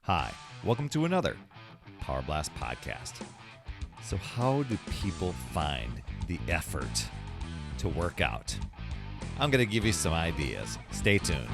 Hi, welcome to another Power Blast podcast. So how do people find the effort to work out? I'm going to give you some ideas. Stay tuned.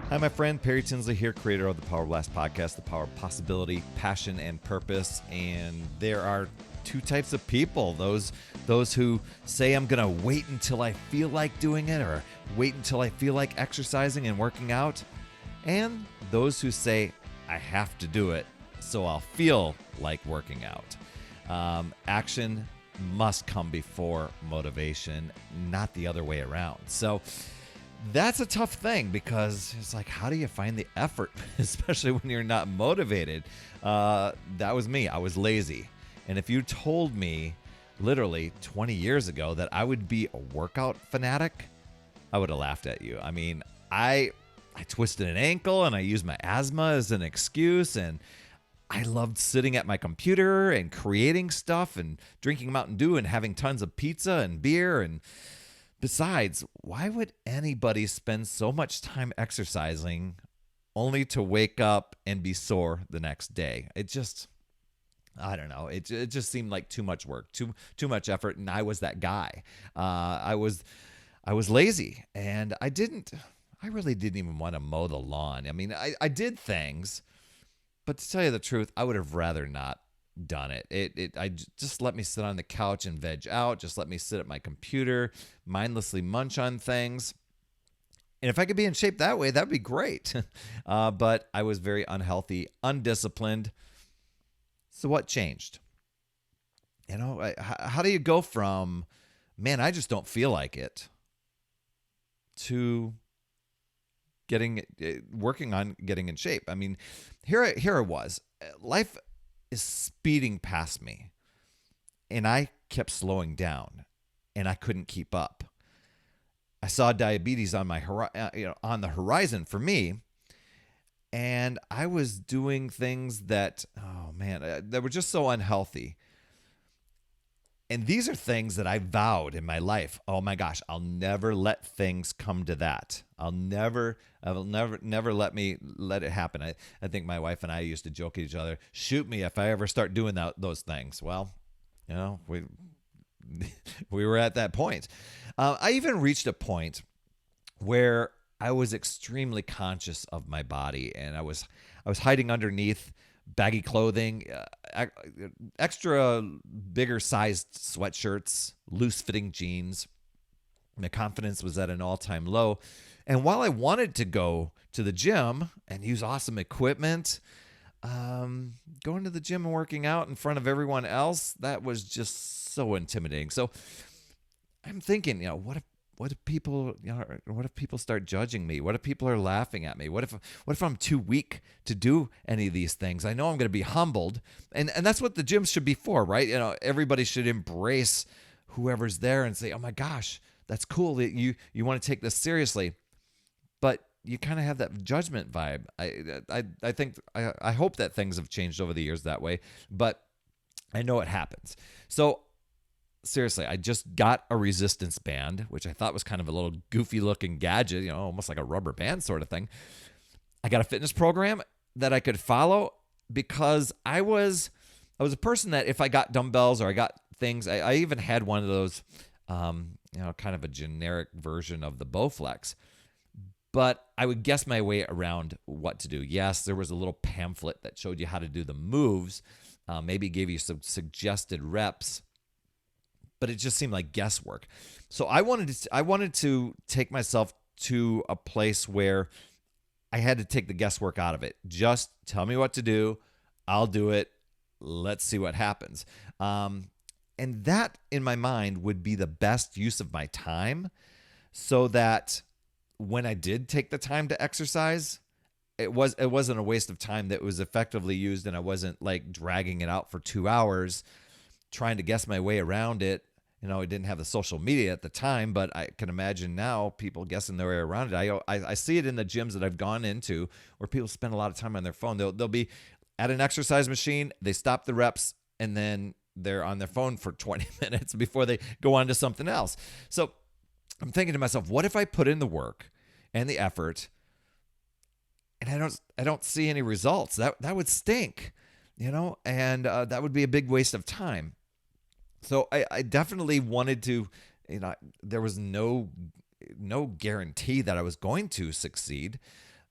Hi, my friend Perry Tinsley here, creator of the Power Blast podcast, the power of possibility, passion, and purpose. And there are two types of people. Those who say I'm going to wait until I feel like doing it or wait until I feel like exercising and working out. And those who say I have to do it so I'll feel like working out. Action must come before motivation, not the other way around. So that's a tough thing because it's like, how do you find the effort, especially when you're not motivated? That was me. I was lazy. And if you told me literally 20 years ago that I would be a workout fanatic, I would have laughed at you. I mean, I twisted an ankle and I used my asthma as an excuse, and I loved sitting at my computer and creating stuff and drinking Mountain Dew and having tons of pizza and beer. And besides, why would anybody spend so much time exercising only to wake up and be sore the next day? I don't know. It just seemed like too much work, too much effort, and I was that guy. I was lazy, and I really didn't even want to mow the lawn. I mean, I did things, but to tell you the truth, I would have rather not done it. Just let me sit on the couch and veg out. Just let me sit at my computer, mindlessly munch on things. And if I could be in shape that way, that'd be great. But I was very unhealthy, undisciplined. So what changed? How do you go from, man, I just don't feel like it, to working on getting in shape? I mean, here I was. Life is speeding past me, and I kept slowing down, and I couldn't keep up. I saw diabetes on on the horizon for me, and I was doing things that, that were just so unhealthy. And these are things that I vowed in my life. Oh my gosh, I'll never let things come to that. I will never let it happen. I think my wife and I used to joke at each other, shoot me if I ever start doing those things. Well, we were at that point. I even reached a point where I was extremely conscious of my body, and I was hiding underneath baggy clothing, extra bigger sized sweatshirts, loose fitting jeans. My confidence was at an all-time low. And while I wanted to go to the gym and use awesome equipment, going to the gym and working out in front of everyone else, that was just so intimidating. So I'm thinking, what if people start judging me? What if people are laughing at me? What if I'm too weak to do any of these things? I know I'm going to be humbled, and that's what the gym should be for, right? Everybody should embrace whoever's there and say, "Oh my gosh, that's cool that you want to take this seriously." But you kind of have that judgment vibe. I think I hope that things have changed over the years that way, but I know it happens. So seriously, I just got a resistance band, which I thought was kind of a little goofy looking gadget, almost like a rubber band sort of thing. I got a fitness program that I could follow because I was a person that if I got dumbbells or I got things, I even had one of those, kind of a generic version of the Bowflex, but I would guess my way around what to do. Yes, there was a little pamphlet that showed you how to do the moves, maybe gave you some suggested reps, but it just seemed like guesswork. So I wanted to take myself to a place where I had to take the guesswork out of it. Just tell me what to do. I'll do it. Let's see what happens. And that, in my mind, would be the best use of my time, so that when I did take the time to exercise, it wasn't a waste of time that was effectively used, and I wasn't like dragging it out for 2 hours trying to guess my way around it. I didn't have the social media at the time, but I can imagine now people guessing their way around it. I see it in the gyms that I've gone into where people spend a lot of time on their phone. They'll be at an exercise machine, they stop the reps, and then they're on their phone for 20 minutes before they go on to something else. So I'm thinking to myself, what if I put in the work and the effort and I don't see any results. That would stink, and that would be a big waste of time. So I definitely wanted to, there was no guarantee that I was going to succeed.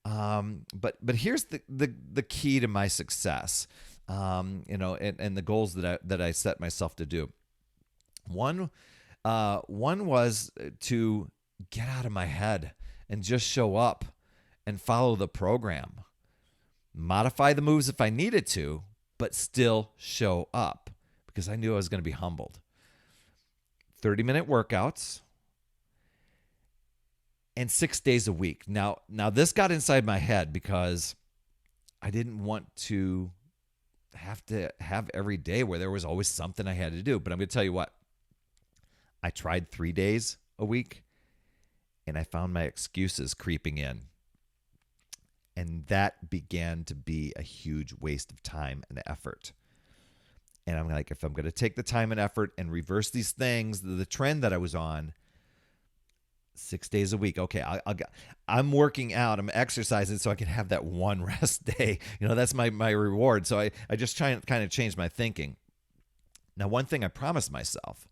But here's the key to my success, and the goals that I set myself to do. One was to get out of my head and just show up and follow the program. Modify the moves if I needed to, but still show up because I knew I was going to be humbled. 30-minute workouts and 6 days a week. Now this got inside my head because I didn't want to have every day where there was always something I had to do. But I'm going to tell you what, I tried 3 days a week and I found my excuses creeping in. And that began to be a huge waste of time and effort. And I'm like, if I'm going to take the time and effort and reverse these things, the trend that I was on, 6 days a week. Okay, I'm working out. I'm exercising so I can have that one rest day. That's my reward. So I just try and kind of change my thinking. Now, one thing I promised myself,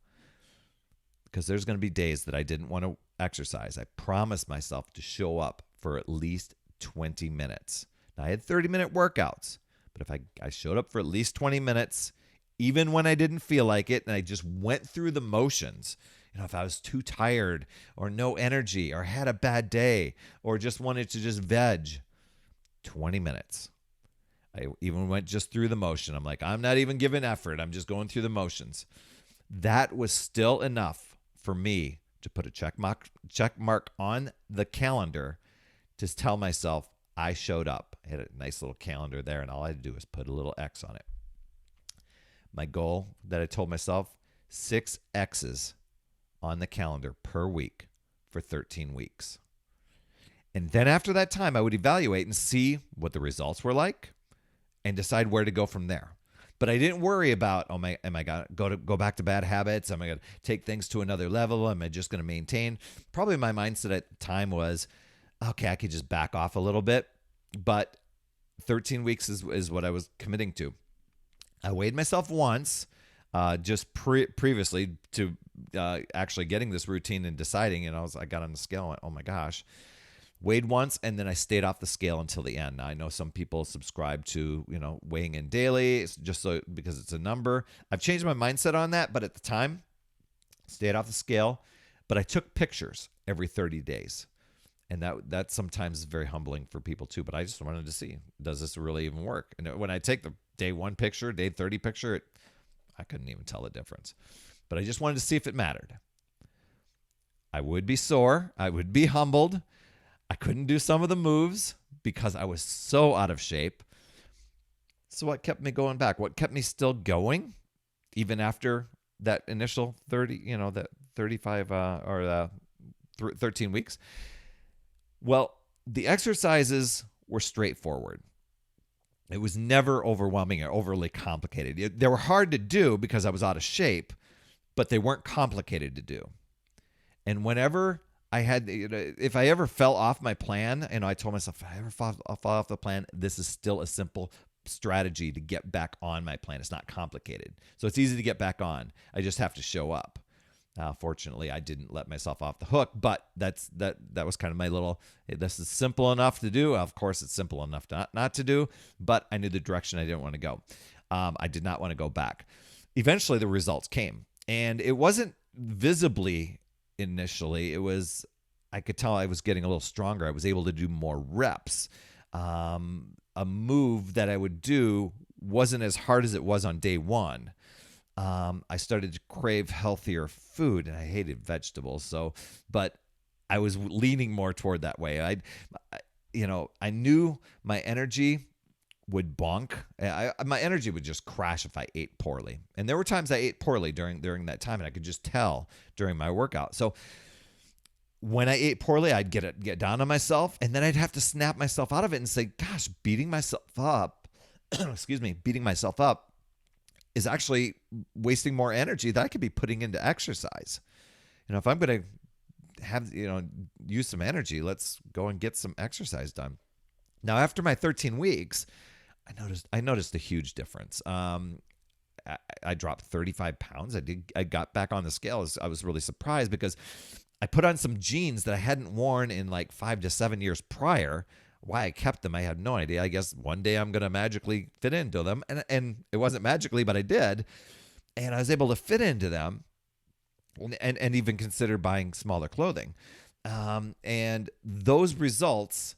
because there's going to be days that I didn't want to exercise, I promised myself to show up for at least 20 minutes. Now, I had 30-minute workouts, but if I showed up for at least 20 minutes, even when I didn't feel like it, and I just went through the motions, if I was too tired or no energy or had a bad day or just wanted to just veg, 20 minutes. I even went just through the motion. I'm like, I'm not even giving effort. I'm just going through the motions. That was still enough for me to put a check mark on the calendar to tell myself I showed up. I had a nice little calendar there, and all I had to do was put a little X on it. My goal that I told myself, 6 X's on the calendar per week for 13 weeks. And then after that time, I would evaluate and see what the results were like and decide where to go from there. But I didn't worry about, am I going to go back to bad habits? Am I going to take things to another level? Am I just going to maintain? Probably my mindset at the time was, okay, I could just back off a little bit. But 13 weeks is what I was committing to. I weighed myself once, just previously to actually getting this routine and deciding, and I got on the scale and went, oh my gosh. Weighed once, and then I stayed off the scale until the end. Now, I know some people subscribe to, weighing in daily, just so because it's a number. I've changed my mindset on that, but at the time, stayed off the scale. But I took pictures every 30 days. And that sometimes is very humbling for people too. But I just wanted to see, does this really even work? And when I take the day 1 picture, day 30 picture, I couldn't even tell the difference. But I just wanted to see if it mattered. I would be sore. I would be humbled. I couldn't do some of the moves because I was so out of shape. So what kept me going back? What kept me still going, even after that initial 35 or 13 weeks? Well, the exercises were straightforward. It was never overwhelming or overly complicated. They were hard to do because I was out of shape, but they weren't complicated to do. And whenever if I ever fell off my plan, I told myself, if I ever fall off the plan, this is still a simple strategy to get back on my plan. It's not complicated. So it's easy to get back on. I just have to show up. Fortunately, I didn't let myself off the hook, but that was kind of my little, this is simple enough to do. Of course, it's simple enough not to do, but I knew the direction I didn't want to go. I did not want to go back. Eventually, the results came, and it wasn't visibly initially. I could tell I was getting a little stronger. I was able to do more reps. A move that I would do wasn't as hard as it was on day 1. I started to crave healthier food, and I hated vegetables. But I was leaning more toward that way. I knew my energy would bonk. My energy would just crash if I ate poorly. And there were times I ate poorly during that time, and I could just tell during my workout. So when I ate poorly, I'd get down on myself, and then I'd have to snap myself out of it and say, gosh, beating myself up, beating myself up is actually wasting more energy that I could be putting into exercise. If I'm going to have, use some energy, let's go and get some exercise done. Now, after my 13 weeks, I noticed a huge difference. I dropped 35 pounds. I got back on the scale. I was really surprised because I put on some jeans that I hadn't worn in like 5 to 7 years prior. Why I kept them, I had no idea. I guess one day I'm gonna magically fit into them, and it wasn't magically, but I did, and I was able to fit into them, and even consider buying smaller clothing, and those results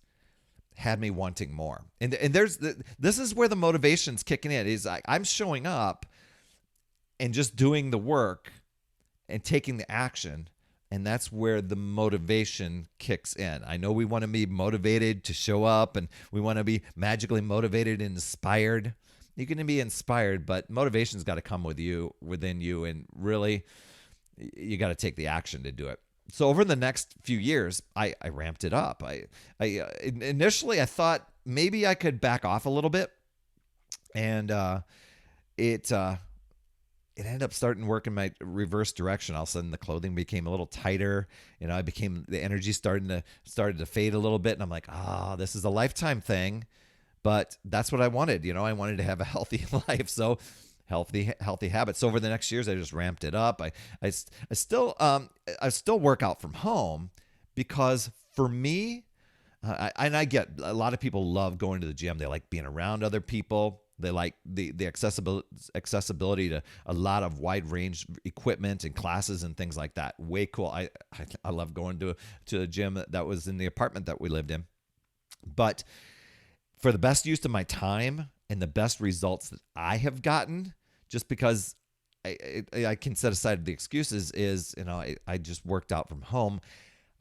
had me wanting more. And this is where the motivation's kicking in. Is I'm showing up and just doing the work and taking the action. And that's where the motivation kicks in. I know we want to be motivated to show up, and we want to be magically motivated and inspired. You can be inspired, but motivation's got to come within you, and really, you got to take the action to do it. So over the next few years, I ramped it up. Initially I thought maybe I could back off a little bit, and it ended up starting to work in my reverse direction. All of a sudden, the clothing became a little tighter. The energy started to fade a little bit, and I'm like, this is a lifetime thing, but that's what I wanted. I wanted to have a healthy life, so healthy habits. So over the next years, I just ramped it up. I still work out from home because for me, I get a lot of people love going to the gym. They like being around other people. They like the accessibility to a lot of wide range equipment and classes and things like that. Way cool. I love going to a gym that was in the apartment that we lived in. But for the best use of my time and the best results that I have gotten, just because I can set aside the excuses, is I just worked out from home.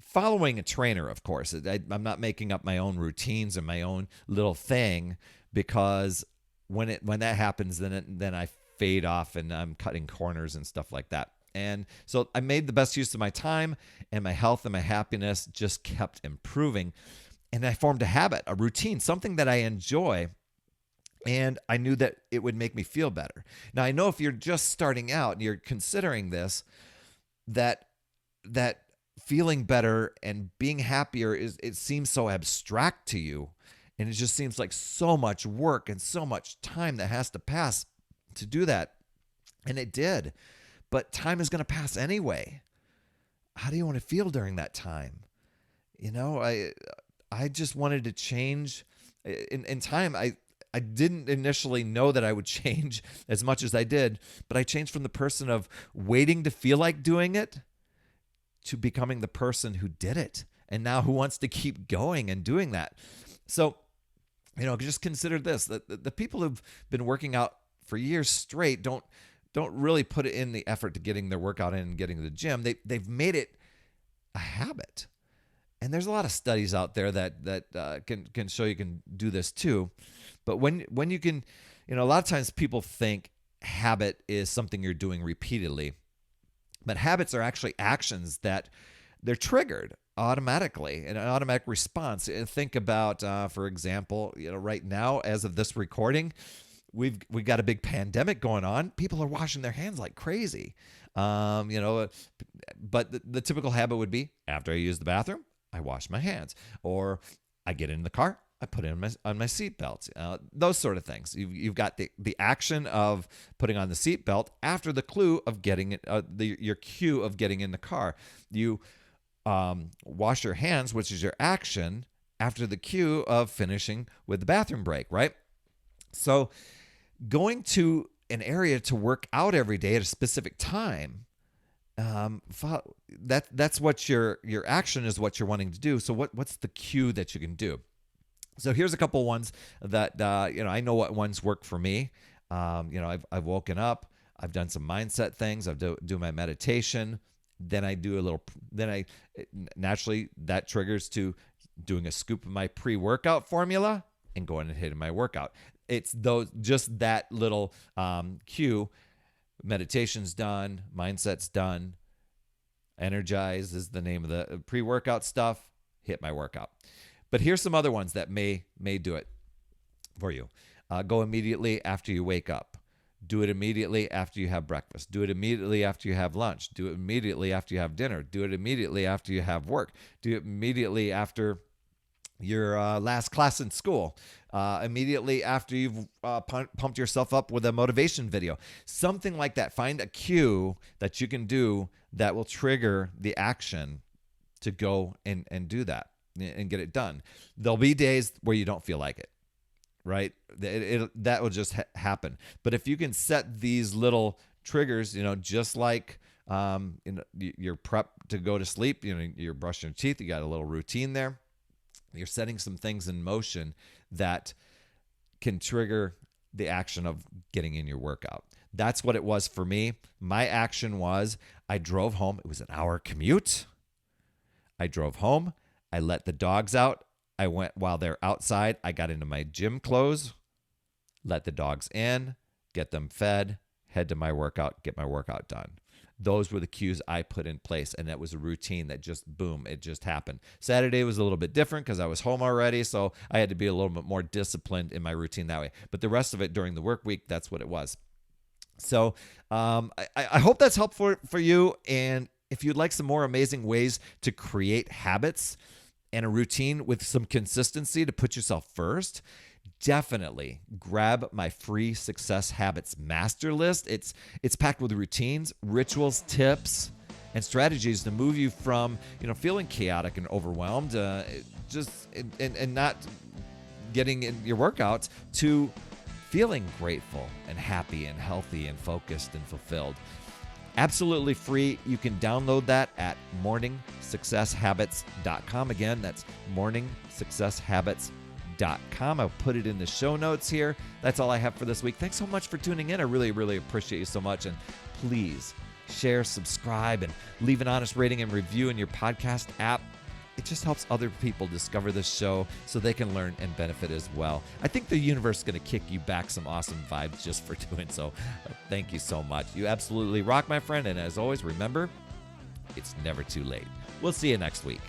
Following a trainer, of course. I'm not making up my own routines and my own little thing, because when that happens, then I fade off and I'm cutting corners and stuff like that. And so I made the best use of my time, and my health and my happiness just kept improving. And I formed a habit, a routine, something that I enjoy. And I knew that it would make me feel better. Now, I know if you're just starting out and you're considering this, that feeling better and being happier it seems so abstract to you. And it just seems like so much work and so much time that has to pass to do that. And it did. But time is going to pass anyway. How do you want to feel during that time? I just wanted to change. In time, I didn't initially know that I would change as much as I did, but I changed from the person of waiting to feel like doing it to becoming the person who did it, and now who wants to keep going and doing that. So, just consider this: that the people who've been working out for years straight don't really put in the effort to getting their workout in and getting to the gym. They've made it a habit, and there's a lot of studies out there that can show you can do this too. But when you can, a lot of times people think habit is something you're doing repeatedly, but habits are actually actions that they're triggered automatically, an automatic response. Think about, for example, right now, as of this recording, we've got a big pandemic going on. People are washing their hands like crazy. But the typical habit would be, after I use the bathroom, I wash my hands, or I get in the car, I put it on my seatbelt. Those sort of things. You've got the action of putting on the seatbelt after the clue of getting it, your cue of getting in the car. You wash your hands, which is your action, after the cue of finishing with the bathroom break, right? So going to an area to work out every day at a specific time, that's what your action is, what you're wanting to do. So what's the cue that you can do? So here's a couple ones that I know what ones work for me. I've woken up, I've done some mindset things, I've do my meditation, then I do a little. Naturally that triggers to doing a scoop of my pre-workout formula and going and hitting my workout. It's just that little cue. Meditation's done, mindset's done. Energize is the name of the pre-workout stuff. Hit my workout. But here's some other ones that may do it for you. Go immediately after you wake up. Do it immediately after you have breakfast. Do it immediately after you have lunch. Do it immediately after you have dinner. Do it immediately after you have work. Do it immediately after your last class in school, immediately after you've pumped yourself up with a motivation video, something like that. Find a cue that you can do that will trigger the action to go and do that and get it done. There'll be days where you don't feel like it, right? That will just happen. But if you can set these little triggers, just like you're prep to go to sleep, you're brushing your teeth, you got a little routine there. You're setting some things in motion that can trigger the action of getting in your workout. That's what it was for me. My action was I drove home. It was an hour commute. I drove home. I let the dogs out. I went while they're outside. I got into my gym clothes, let the dogs in, get them fed, head to my workout, get my workout done. Those were the cues I put in place, and that was a routine that just, boom, it just happened. Saturday was a little bit different because I was home already, so I had to be a little bit more disciplined in my routine that way. But the rest of it during the work week, that's what it was. So I hope that's helpful for you, and if you'd like some more amazing ways to create habits and a routine with some consistency to put yourself first, definitely grab my free Success Habits Master List. It's packed with routines, rituals, tips, and strategies to move you from feeling chaotic and overwhelmed, and not getting in your workouts, to feeling grateful and happy and healthy and focused and fulfilled. Absolutely free. You can download that at morningsuccesshabits.com. Again, that's morningsuccesshabits.com. I'll put it in the show notes here. That's all I have for this week. Thanks so much for tuning in. I really, really appreciate you so much. And please share, subscribe, and leave an honest rating and review in your podcast app. It just helps other people discover this show so they can learn and benefit as well. I think the universe is going to kick you back some awesome vibes just for doing so. Thank you so much. You absolutely rock, my friend. And as always, remember, it's never too late. We'll see you next week.